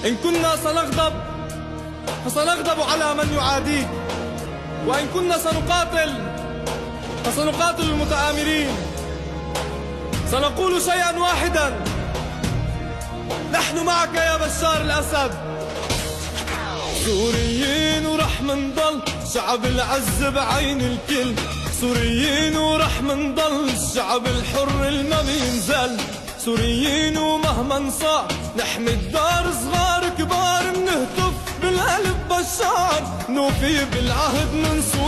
إن كنا سنغضب فسنغضب على من يعاديك، وإن كنا سنقاتل فسنقاتل المتآمرين. سنقول شيئا واحدا: نحن معك يا بشار الأسد. سوريين ورح منضل شعب العز بعين الكل، سوريين ورح منضل الشعب الحر الما بينزل، سوريين ومهما صار نحمي الدار، صغار كبار بنهتف بالقلب بشار، نوفي بالعهد منصور